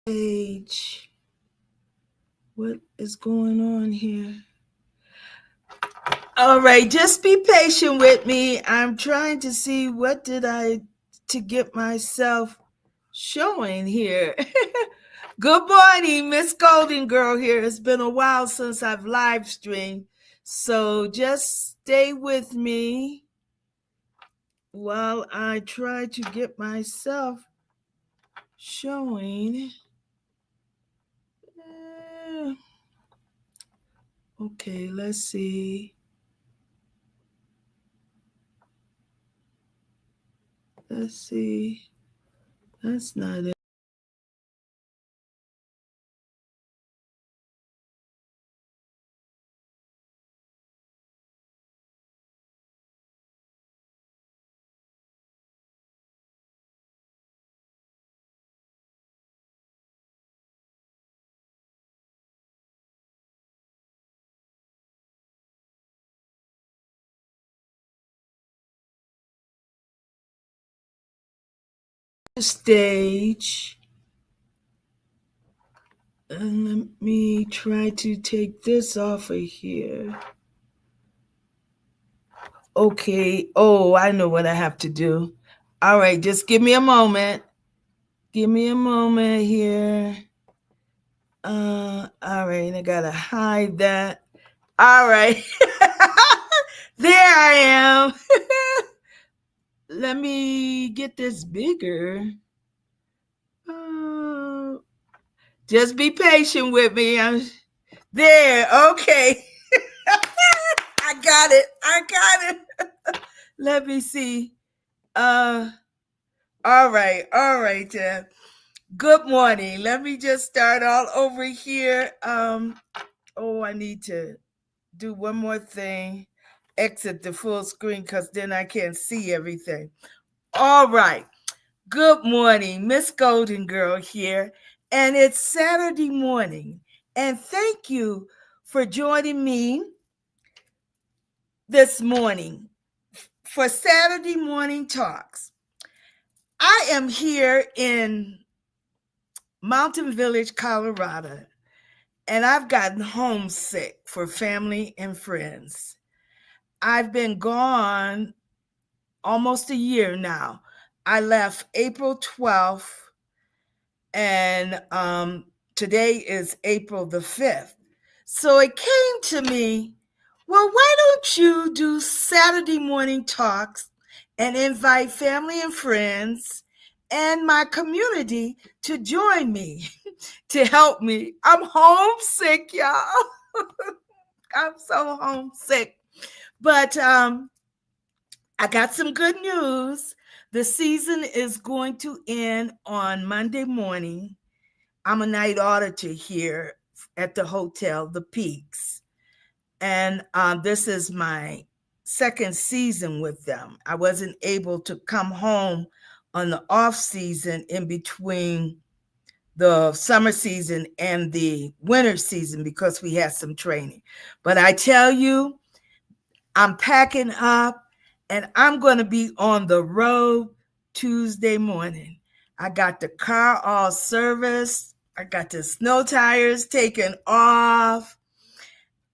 Page. What is going on here? All right, just be patient with me. I'm trying to see what did I to get myself showing here. Good morning, Miss Golden Girl here. It's been a while since I've live streamed, so just stay with me while I try to get myself showing. Okay, let's see. Let's see. That's not it. Stage. And let me try to take this off of here. Okay. Oh, I know what I have to do. All right, just give me a moment. Give me a moment here. All right, I gotta hide that. All right. There I am. Let me get this bigger. Just be patient with me. I'm there. Okay. I got it. Let me see. All right. Good morning. Let me just start all over here. I need to do one more thing. Exit the full screen because then I can't see everything. All right. Good morning, Miss Golden Girl here. And it's Saturday morning. And thank you for joining me this morning for Saturday Morning Talks. I am here in Mountain Village, Colorado, and I've gotten homesick for family and friends. I've been gone almost a year now. I left April 12th, and today is April the 5th. So it came to me, well, why don't you do Saturday morning talks and invite family and friends and my community to join me, to help me. I'm homesick, y'all. I'm so homesick. But I got some good news. The season is going to end on Monday morning. I'm a night auditor here at the hotel, The Peaks. And this is my second season with them. I wasn't able to come home on the off season in between the summer season and the winter season because we had some training. But I tell you, I'm packing up and I'm going to be on the road Tuesday morning. I got the car all serviced. I got the snow tires taken off.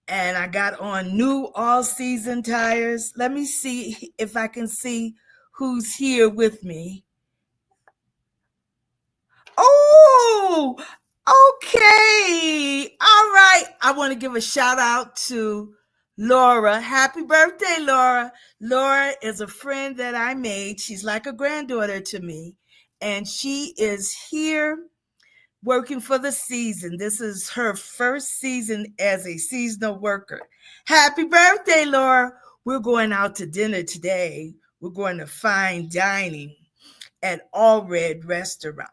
And I got on new all-season tires. Let me see if I can see who's here with me. Oh, okay. All right. I want to give a shout out to Laura. Happy birthday, Laura. Laura is a friend that I made. She's like a granddaughter to me. And she is here working for the season. This is her first season as a seasonal worker. Happy birthday, Laura. We're going out to dinner today. We're going to fine dining at All Red Restaurant.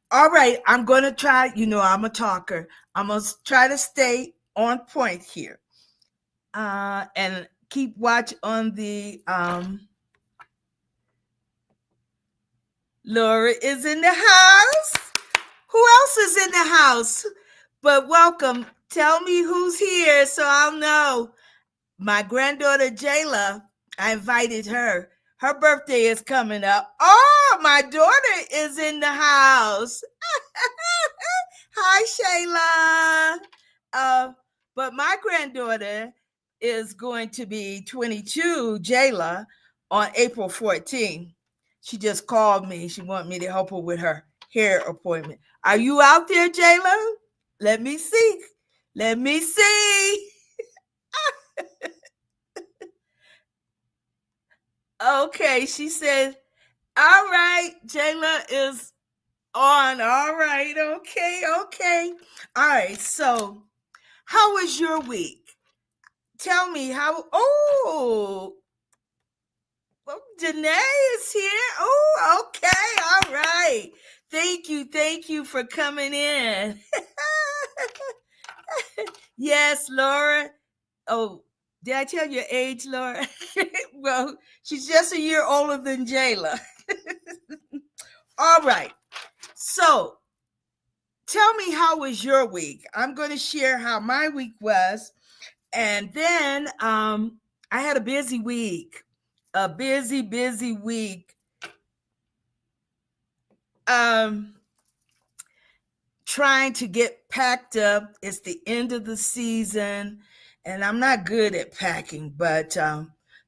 All right, I'm going to try, I'm a talker. I'm going to try to stay on point here. And keep watch on the Laura is in the house. Who else is in the house? But welcome. Tell me who's here so I'll know. My granddaughter, Jayla, I invited her. Her birthday is coming up. Oh, my daughter is in the house. Hi, Shayla. But my granddaughter is going to be 22, Jayla, on April 14th. She just called me. She wanted me to help her with her hair appointment. Are you out there, Jayla? Let me see. Let me see. Okay, she said, all right, Jayla is on. All right, okay. All right, so how was your week? Tell me how. Oh, well, Janae is here. Oh, okay, all right. Thank you for coming in. Yes, Laura. Oh, did I tell your age, Laura? Well, she's just a year older than Jayla. All right. So tell me, how was your week? I'm going to share how my week was. And then I had a busy week, busy week. Um, Trying to get packed up. It's the end of the season, and I'm not good at packing, but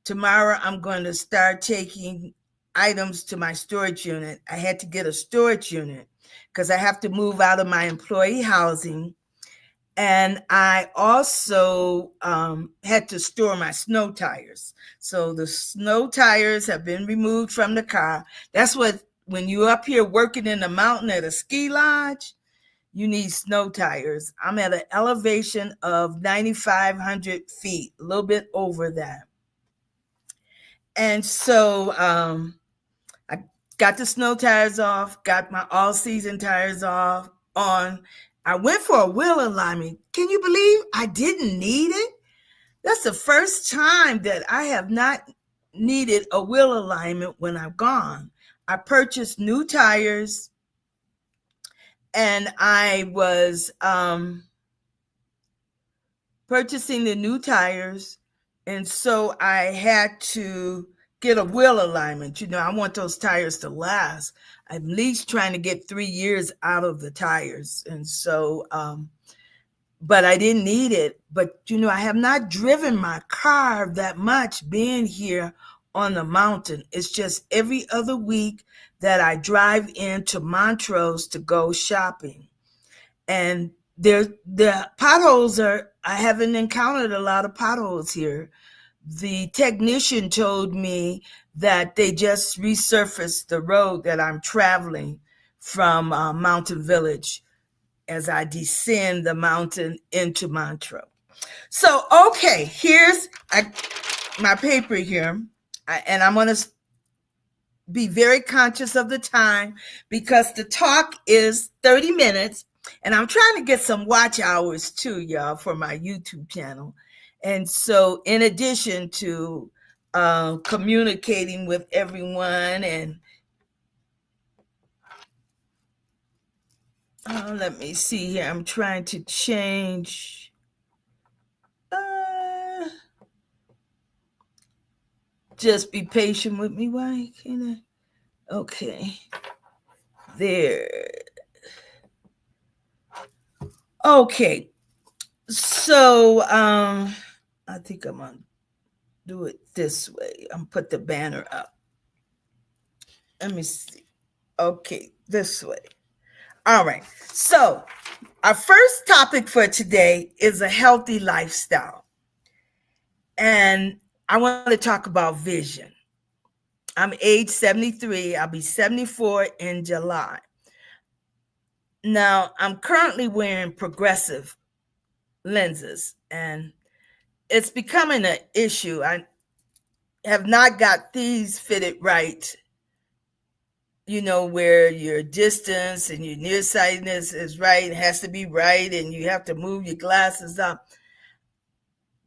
tomorrow I'm going to start taking items to my storage unit. I had to get a storage unit because I have to move out of my employee housing. And I also had to store my snow tires. So the snow tires have been removed from the car. That's what, when you're up here working in the mountain at a ski lodge, you need snow tires. I'm at an elevation of 9,500 feet, a little bit over that. And so I got the snow tires off, got my all season tires off on. I went for a wheel alignment. Can you believe I didn't need it? That's the first time that I have not needed a wheel alignment when I've gone. I purchased new tires, and I was purchasing the new tires. And so I had to get a wheel alignment. You know, I want those tires to last. I'm at least trying to get 3 years out of the tires. And so, but I didn't need it. But, you know, I have not driven my car that much being here on the mountain. It's just every other week that I drive into Montrose to go shopping. And the potholes are, I haven't encountered a lot of potholes here. The technician told me that they just resurfaced the road that I'm traveling from Mountain Village as I descend the mountain into Montreux. So, okay, here's my paper here, and I'm going to be very conscious of the time because the talk is 30 minutes, and I'm trying to get some watch hours too, y'all, for my YouTube channel. And so, in addition to communicating with everyone, and let me see here, I'm trying to change. Just be patient with me. Why can't I? Okay. There. Okay. So I think I'm gonna do it this way. I'm put the banner up. Let me see. Okay, this way. All right. So our first topic for today is a healthy lifestyle. And I want to talk about vision. I'm age 73. I'll be 74 in July. Now, I'm currently wearing progressive lenses, and it's becoming an issue. I have not got these fitted right, you know, where your distance and your nearsightedness is right. It has to be right, and you have to move your glasses up.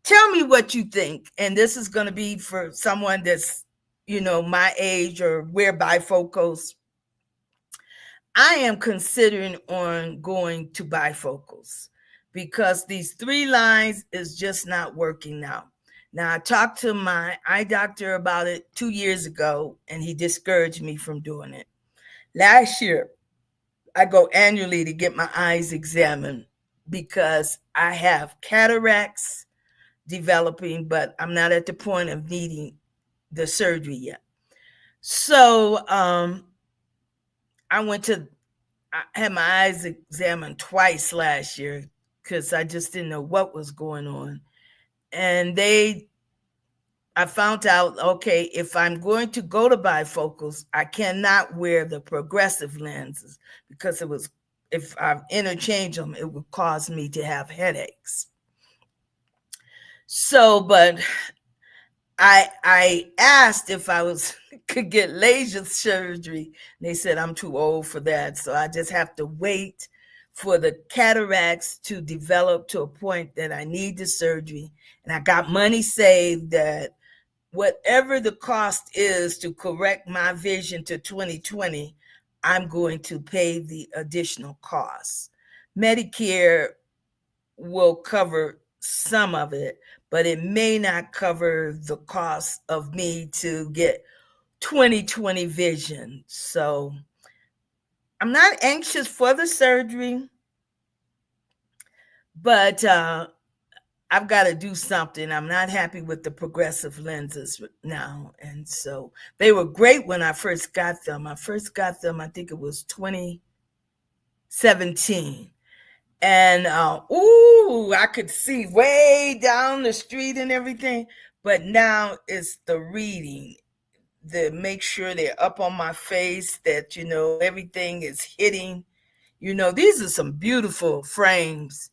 Tell me what you think. And this is going to be for someone that's, you know, my age or wear bifocals. I am considering on going to bifocals because these 3 lines is just not working now. Now, I talked to my eye doctor about it 2 years ago, and he discouraged me from doing it. Last year, I go annually to get my eyes examined because I have cataracts developing, but I'm not at the point of needing the surgery yet. So I went to I had my eyes examined twice last year because I just didn't know what was going on. And I found out, okay, if I'm going to go to bifocals, I cannot wear the progressive lenses because if I interchange them, it would cause me to have headaches. So, but I asked if I could get laser surgery. They said I'm too old for that, so I just have to wait for the cataracts to develop to a point that I need the surgery. And I got money saved that whatever the cost is to correct my vision to 2020, I'm going to pay the additional costs. Medicare will cover some of it, but it may not cover the cost of me to get 2020 vision. So I'm not anxious for the surgery, but I've got to do something. I'm not happy with the progressive lenses now. And so they were great when I first got them. I think it was 2017. And I could see way down the street and everything. But now it's the reading, the make sure they're up on my face, that everything is hitting. These are some beautiful frames,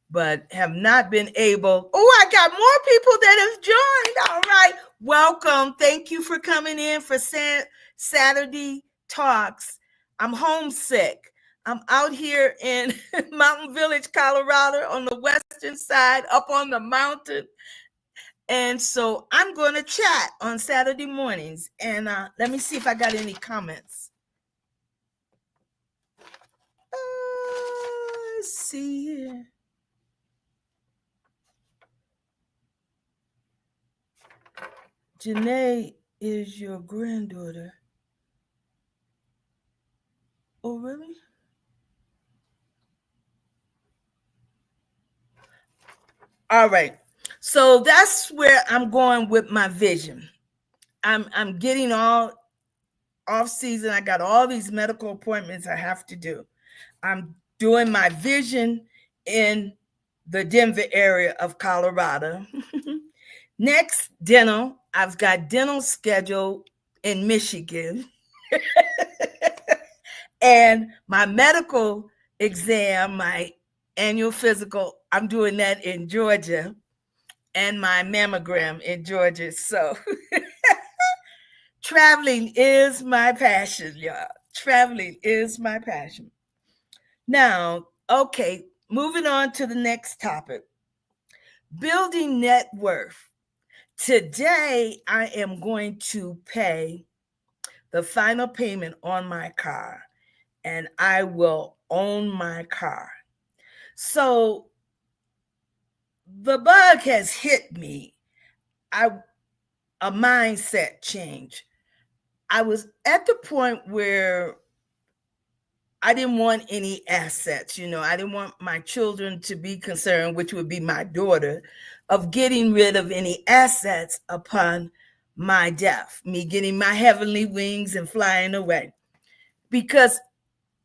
but have not been able. Oh, I got more people that have joined. All right, welcome. Thank you for coming in for Saturday Talks. I'm homesick. I'm out here in Mountain Village, Colorado, on the western side, up on the mountain. And so I'm going to chat on Saturday mornings. And let me see if I got any comments. Let's see here. Janae is your granddaughter. Oh, really? All right. So that's where I'm going with my vision. I'm getting all off season. I got all these medical appointments I have to do. I'm doing my vision in the Denver area of Colorado. Next, dental. I've got dental scheduled in Michigan. And my medical exam, my annual physical, I'm doing that in Georgia. And my mammogram in Georgia. So traveling is my passion, y'all. Traveling is my passion. Now, okay, moving on to the next topic. Building net worth. Today, I am going to pay the final payment on my car, and I will own my car. So the bug has hit me. A mindset change. I was at the point where I didn't want any assets. I didn't want my children to be concerned, which would be my daughter, of getting rid of any assets upon my death, me getting my heavenly wings and flying away. Because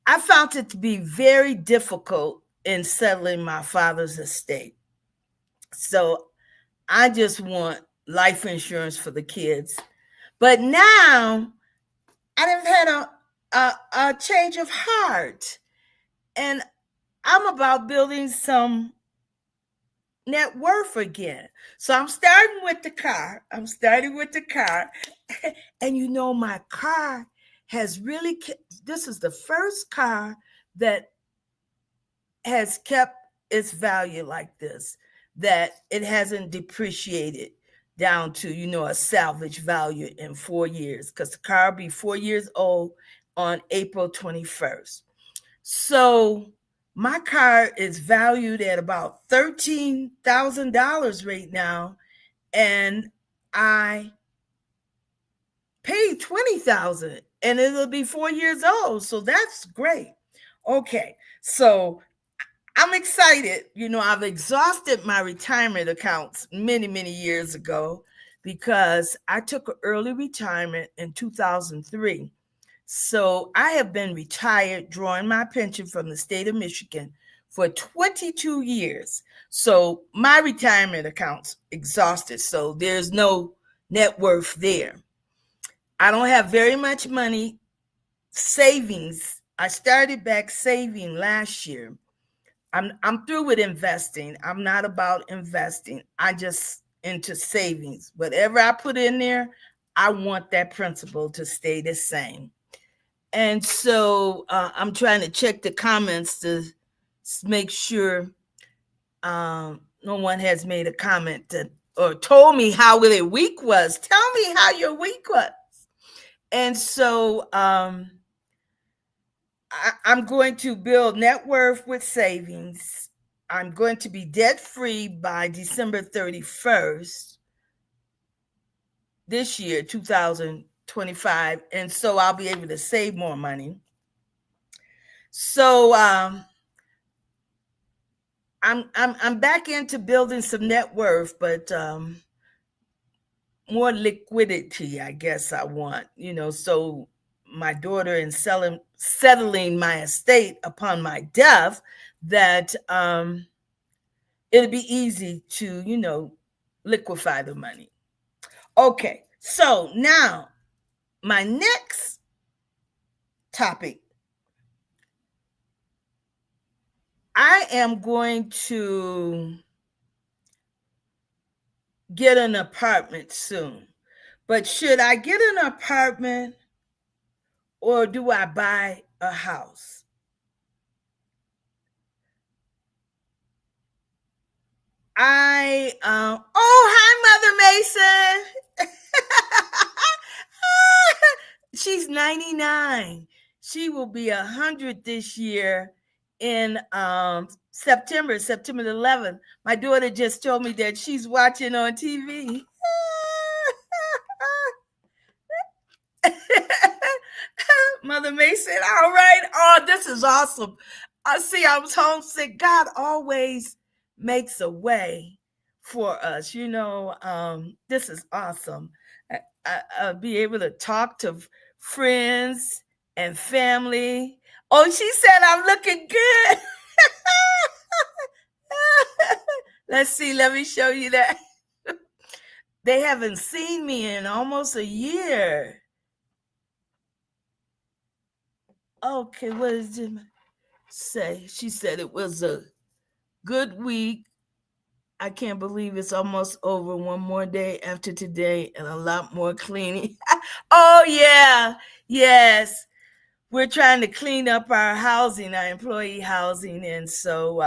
I found it to be very difficult in settling my father's estate. So I just want life insurance for the kids. But now I've had a change of heart, and I'm about building some net worth again. So I'm starting with the car. And my car has really, this is the first car that has kept its value like this, that it hasn't depreciated down to, a salvage value in 4 years, because the car will be 4 years old on April 21st. So my car is valued at about $13,000 right now, and I paid $20,000, and it'll be 4 years old. So that's great. Okay, so I'm excited. I've exhausted my retirement accounts many, many years ago because I took an early retirement in 2003. So I have been retired, drawing my pension from the state of Michigan for 22 years. So my retirement account's exhausted. So there's no net worth there. I don't have very much money. Savings. I started back saving last year. I'm through with investing. I'm not about investing. I just into savings. Whatever I put in there, I want that principle to stay the same. And so I'm trying to check the comments to make sure no one has made a comment or told me how their week was. Tell me how your week was. And so I'm going to build net worth with savings. I'm going to be debt free by December 31st this year, 2025. And so I'll be able to save more money. So I'm back into building some net worth, but more liquidity, I guess I want, so my daughter in settling my estate upon my death, that it'll be easy to, liquefy the money. Okay, so now my next topic, I am going to get an apartment soon. But should I get an apartment or do I buy a house? Hi, Mother Mason. She's 99. She will be 100 this year in September the 11th. My daughter just told me that she's watching on TV. Mother Mason, all right. Oh, this is awesome. I see I was homesick. God always makes a way for us. This is awesome. I'll be able to talk to friends and family. Oh, she said I'm looking good. Let's see. Let me show you that. They haven't seen me in almost a year. Okay, what does it say? She said it was a good week. I can't believe it's almost over. One more day after today and a lot more cleaning. Oh, yeah. Yes. We're trying to clean up our housing, our employee housing. And so,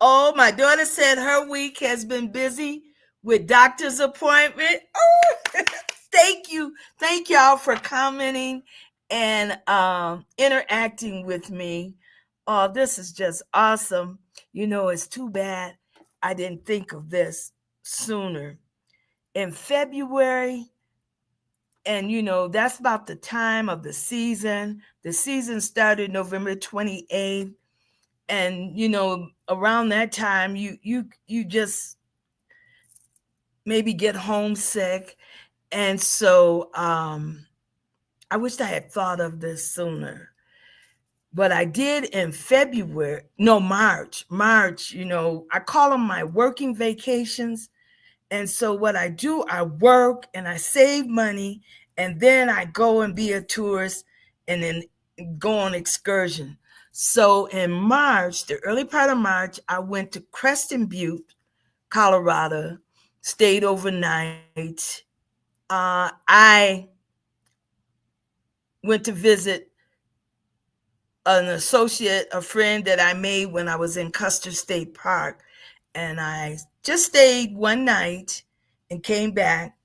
oh, my daughter said her week has been busy with doctor's appointment. Oh, thank you. Thank y'all for commenting and interacting with me. Oh, this is just awesome. It's too bad I didn't think of this sooner. In February, and that's about the time of the season. The season started November 28th. And around that time you just maybe get homesick. And so I wished I had thought of this sooner. But I did in February, no, March. I call them my working vacations. And so what I do, I work and I save money, and then I go and be a tourist and then go on excursion. So in March, the early part of March, I went to Creston Butte, Colorado, stayed overnight. I went to visit a friend that I made when I was in Custer State Park. And I just stayed one night and came back.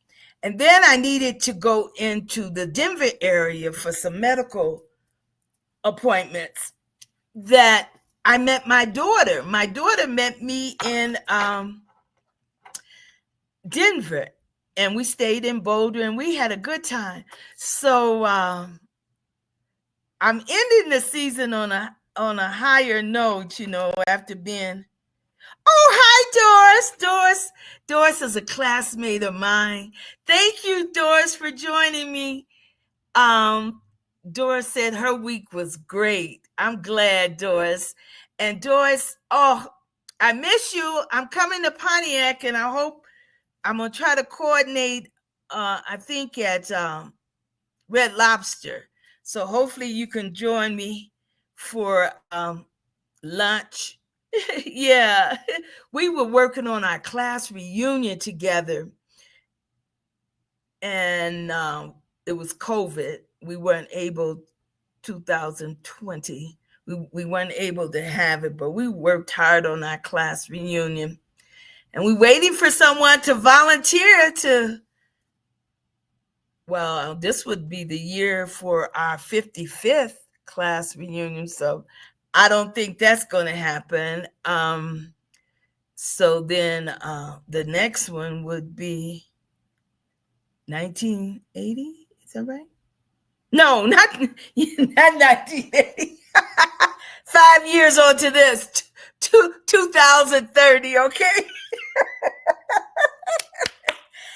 And then I needed to go into the Denver area for some medical appointments that I met my daughter. My daughter met me in Denver. and we stayed in Boulder, and we had a good time. So I'm ending the season on a higher note, after being. Oh, hi, Doris. Doris is a classmate of mine. Thank you, Doris, for joining me. Um, Doris said her week was great. I'm glad, Doris. And Doris, oh, I miss you. I'm coming to Pontiac, and I hope I'm gonna try to coordinate. I think at Red Lobster. So hopefully you can join me for lunch. Yeah, we were working on our class reunion together, and it was COVID. We weren't able, 2020. We weren't able to have it, but we worked hard on our class reunion, and we're waiting for someone to volunteer to. Well, this would be the year for our 55th class reunion, so I don't think that's going to happen. So then the next one would be 1980. Is that right? No, not 1980. 5 years on to this, 2030, okay?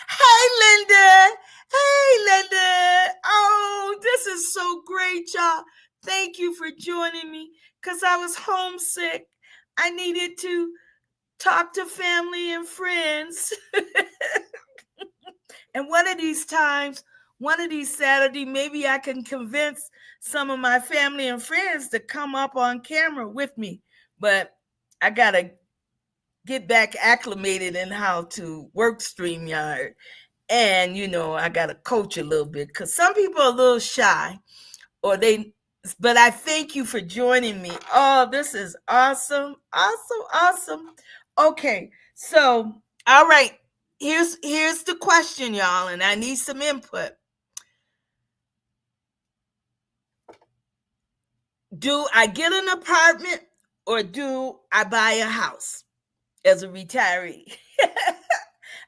Hey, Linda. Hey, Linda. Oh, this is so great, y'all. Thank you for joining me because I was homesick. I needed to talk to family and friends. And one of these times, one of these Saturdays, maybe I can convince some of my family and friends to come up on camera with me. But I got to get back acclimated in how to work StreamYard. And, I got to coach a little bit because some people are a little shy but I thank you for joining me. Oh, this is awesome. Awesome. Okay. So, all right. Here's the question, y'all, and I need some input. Do I get an apartment or do I buy a house as a retiree?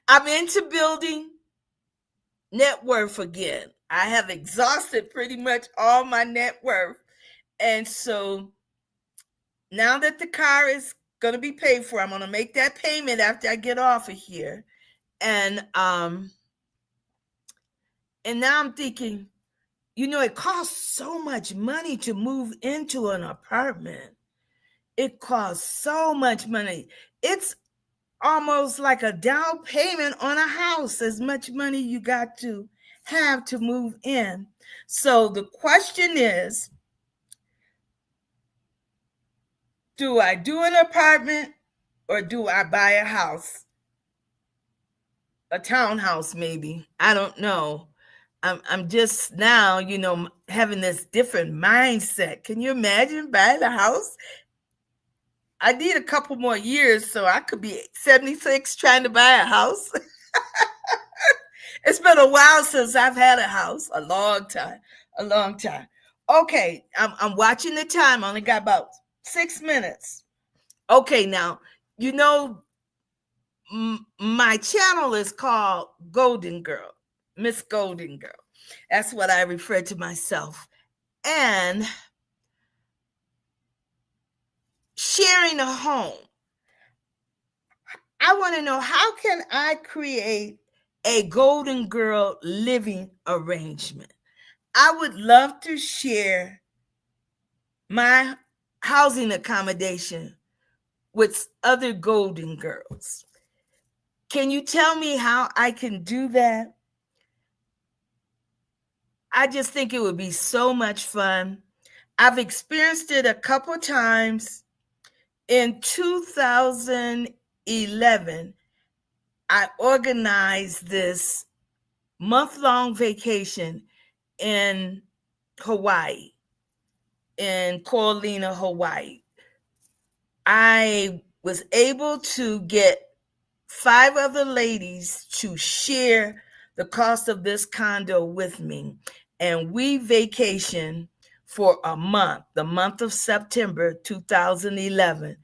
I'm into building net worth again. I have exhausted pretty much all my net worth. And so now that the car is going to be paid for, I'm going to make that payment after I get off of here. And now I'm thinking, it costs so much money to move into an apartment. It costs so much money. It's almost like a down payment on a house, as much money you got to have to move in. So the question is, do I do an apartment or do I buy a house? A townhouse, maybe. I don't know. I'm just now, having this different mindset. Can you imagine buying a house? I need a couple more years, so I could be 76 trying to buy a house. It's been a while since I've had a house, a long time. Okay, I'm watching the time. I only got about 6 minutes. Okay, now, my channel is called Golden Girl, Miss Golden Girl. That's what I refer to myself. And sharing a home. I want to know, how can I create a Golden Girl living arrangement? I would love to share my housing accommodation with other Golden Girls. Can you tell me how I can do that? I just think it would be so much fun. I've experienced it a couple times. In 2011, I organized this month-long vacation in Hawaii, in Coralina, Hawaii. I was able to get 5 other ladies to share the cost of this condo with me. And we vacationed for a month, the month of September 2011,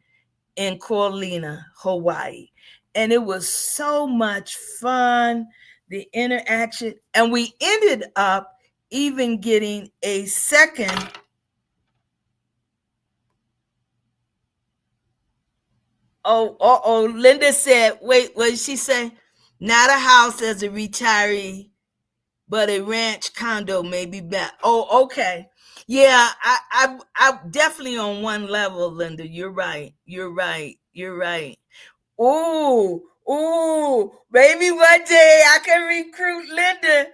in Coralina, Hawaii. And it was so much fun. the interaction, and we ended up even getting a second. Oh, Linda said, wait, what did she say? Not a house as a retiree, but a ranch condo maybe back. Oh, okay. Yeah, I'm definitely on one level, Linda. You're right. You're right. You're right. Ooh, maybe one day I can recruit Linda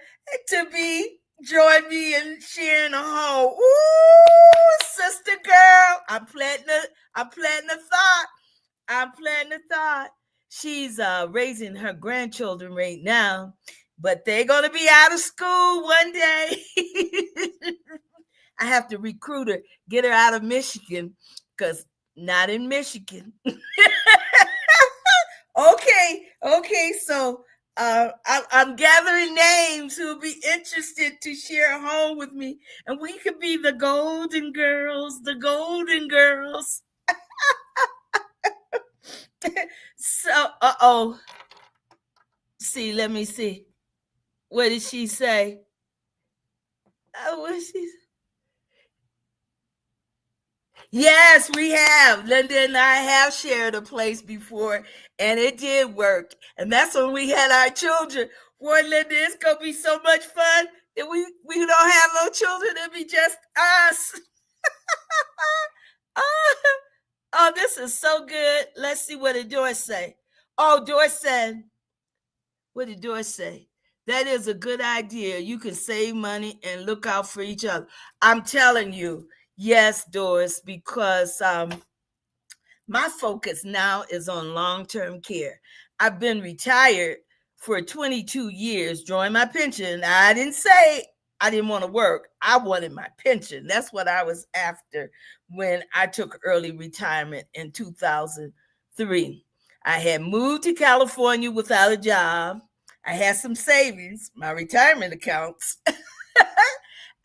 to be join me in sharing a home. Ooh, sister girl, I'm planting a thought. I'm planting a thought. She's raising her grandchildren right now, but they're gonna be out of school one day. I have to recruit her, get her out of Michigan, because not in Michigan. Okay. So I'm gathering names who'll be interested to share a home with me, and we could be the Golden Girls. The Golden Girls. So, See, let me see. What did she say? What she? Yes, we have. Linda and I have shared a place before, and it did work. And that's when we had our children. Boy, Linda, it's gonna be so much fun that we don't have no children. It'll be just us. Oh, this is so good. Let's see what did Doris say. Oh, Doris said, what did Doris say? That is a good idea. You can save money and look out for each other. I'm telling you, yes, Doris, because my focus now is on long-term care. I've been retired for 22 years, drawing my pension. I didn't say I didn't want to work. I wanted my pension. That's what I was after when I took early retirement in 2003. I had moved to California without a job. I had some savings, my retirement accounts.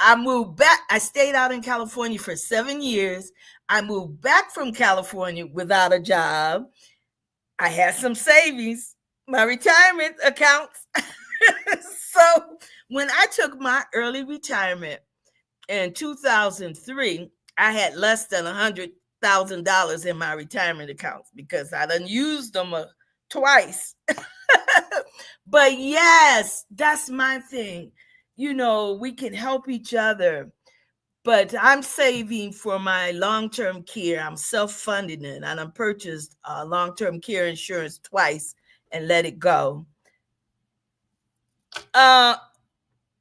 I moved back. I stayed out in California for 7 years. I moved back from California without a job. I had some savings, my retirement accounts. So when I took my early retirement in 2003, I had less than $100,000 in my retirement accounts because I done used them twice. But yes, that's my thing. We can help each other. But I'm saving for my long-term care. I'm self-funding it, and I'm purchased long-term care insurance twice and let it go.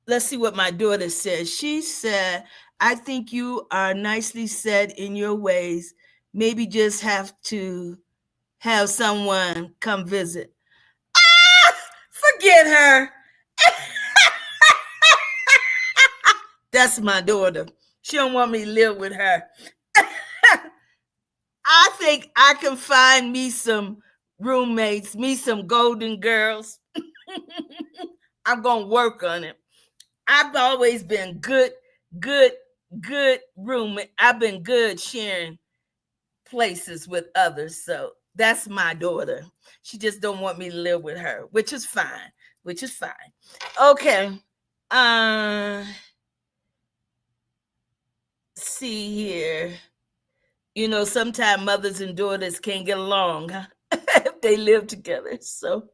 Let's see what my daughter says. She said, I think you are nicely set in your ways. Maybe just have to have someone come visit. Forget her. That's my daughter. She don't want me to live with her. I think I can find me some roommates, me some golden girls. I'm going to work on it. I've always been good roommate. I've been good sharing places with others. So that's my daughter. She just don't want me to live with her, which is fine. Okay. See here. Sometimes mothers and daughters can't get along, huh? If they live together. So,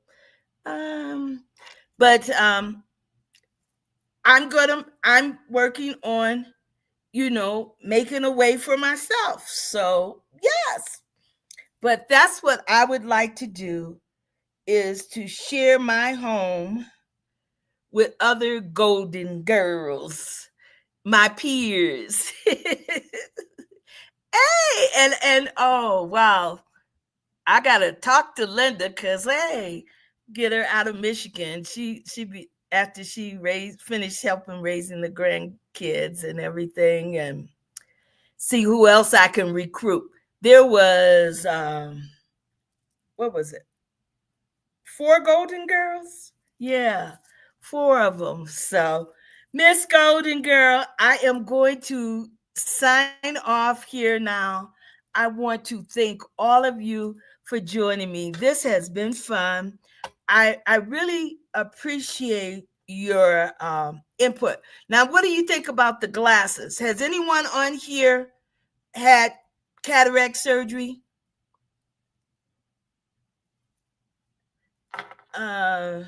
but I'm working on, making a way for myself. So, yes. But that's what I would like to do, is to share my home with other golden girls, my peers. Hey, and oh wow, I gotta talk to Linda, because hey, get her out of Michigan. She be after she finished helping raising the grandkids and everything, and see who else I can recruit. There was what was it? 4 Golden Girls? Yeah, 4 of them. So, Miss Golden Girl, I am going to sign off here now. I want to thank all of you for joining me. This has been fun. I really appreciate your input. Now, what do you think about the glasses? Has anyone on here had cataract surgery? Uh,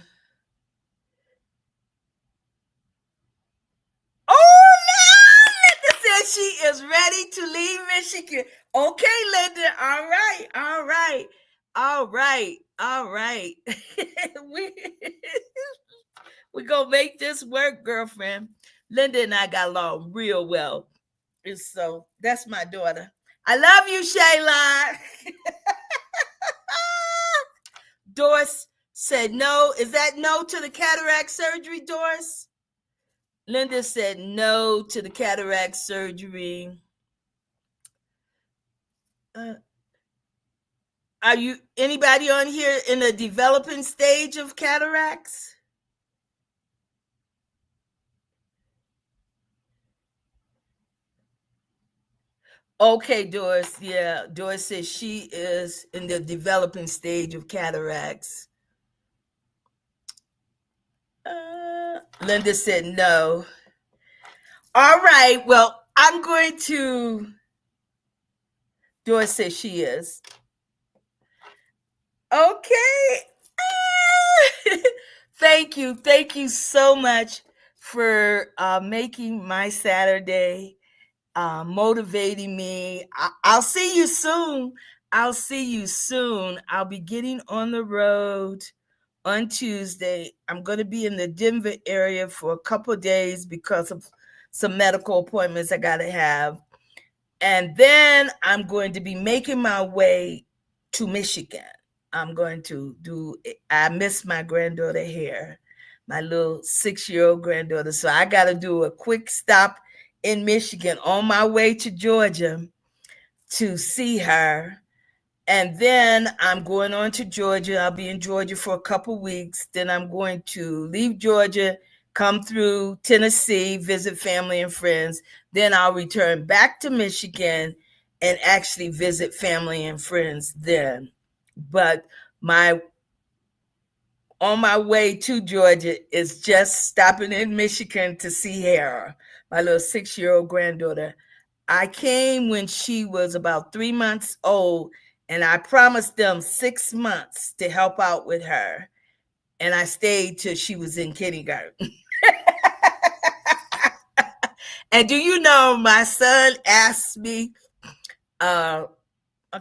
oh, no! Linda says she is ready to leave Michigan. Okay, Linda. All right. All right. All right. All right. we we gonna make this work, girlfriend. Linda and I got along real well. And so that's my daughter. I love you, Shayla. Doris said no. Is that no to the cataract surgery, Doris? Linda said no to the cataract surgery. Are you anybody on here in the developing stage of cataracts? Okay, Doris. Yeah, Doris says she is in the developing stage of cataracts. Linda said no. All right. Well, I'm going to. Doris says she is. Okay. Thank you. Thank you so much for making my Saturday, motivating me. I'll see you soon. I'll see you soon. I'll be getting on the road on Tuesday. I'm going to be in the Denver area for a couple of days because of some medical appointments I got to have. And then I'm going to be making my way to Michigan. I'm going to I miss my granddaughter here, my little 6-year-old granddaughter. So I got to do a quick stop in Michigan on my way to Georgia to see her. And then I'm going on to Georgia. I'll be in Georgia for a couple weeks. Then I'm going to leave Georgia, come through Tennessee, visit family and friends. Then I'll return back to Michigan and actually visit family and friends then. But on my way to Georgia is just stopping in Michigan to see her, my little 6-year-old granddaughter. I came when she was about 3 months old, and I promised them 6 months to help out with her. And I stayed till she was in kindergarten. And do you know, my son asked me a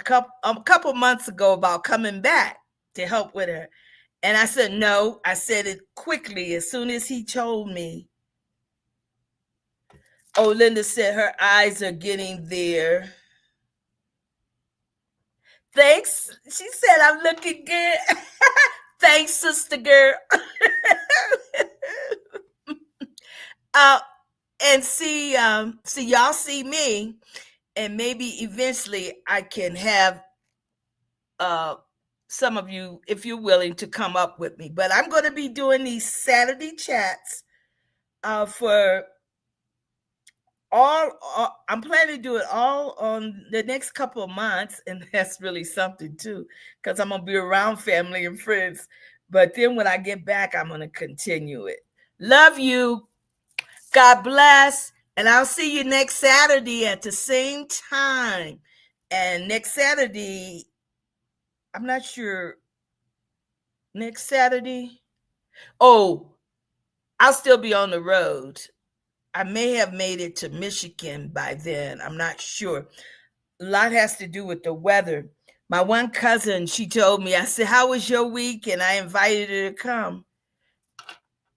couple months ago about coming back to help with her. And I said, no. I said it quickly as soon as he told me. Oh, Linda said her eyes are getting there. Thanks. She said I'm looking good. Thanks, sister girl. And see y'all see me, and maybe eventually I can have some of you, if you're willing, to come up with me. But I'm going to be doing these Saturday chats for I'm planning to do it all on the next couple of months, and that's really something too, because I'm gonna be around family and friends. But then when I get back, I'm gonna continue it. Love you. God bless. And I'll see you next Saturday at the same time. And next Saturday, I'm not sure. Next Saturday? Oh, I'll still be on the road. I may have made it to Michigan by then. I'm not sure. A lot has to do with the weather. My one cousin, she told me, I said, how was your week? And I invited her to come.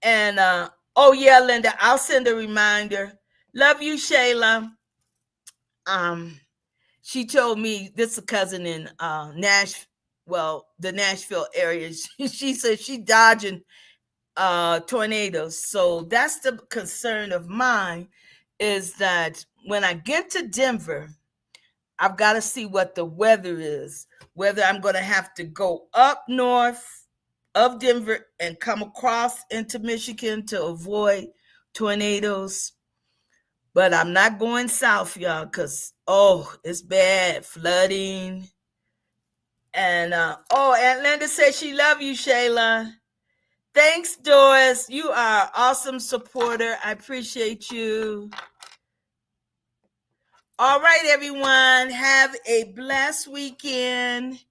And, oh, yeah, Linda, I'll send a reminder. Love you, Shayla. She told me, this is a cousin in the Nashville area. She said she dodging tornadoes. So that's the concern of mine, is that when I get to Denver, I've got to see what the weather is, whether I'm going to have to go up north of Denver and come across into Michigan to avoid tornadoes. But I'm not going south, y'all, because, it's bad, flooding. And, Aunt Linda said she love you, Shayla. Thanks, Doris. You are an awesome supporter. I appreciate you. All right, everyone. Have a blessed weekend.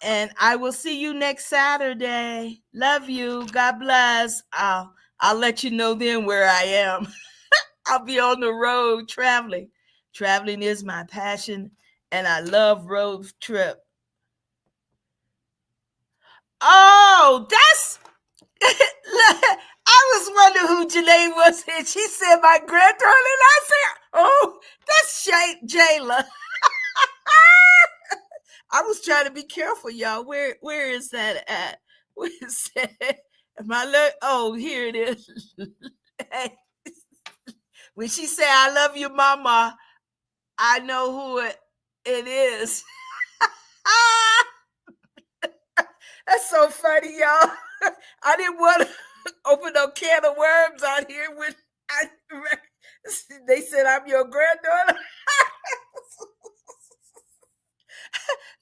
And I will see you next Saturday. Love you. God bless. I'll let you know then where I am. I'll be on the road traveling. Traveling is my passion, and I love road trip. Oh, that's I was wondering who Janae was, and she said my granddaughter, and I said, "Oh, that's Jayla." I was trying to be careful, y'all. Where is that at? Where is that? Oh, here it is. Hey, when she said, "I love you, Mama," I know who it is. That's so funny, y'all. I didn't want to open no can of worms out here when they said I'm your granddaughter.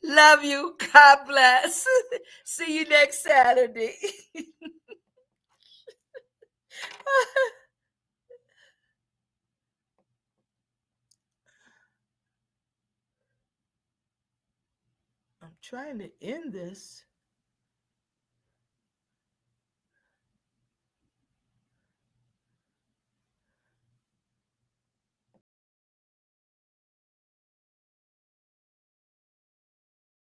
Love you. God bless. See you next Saturday. I'm trying to end this.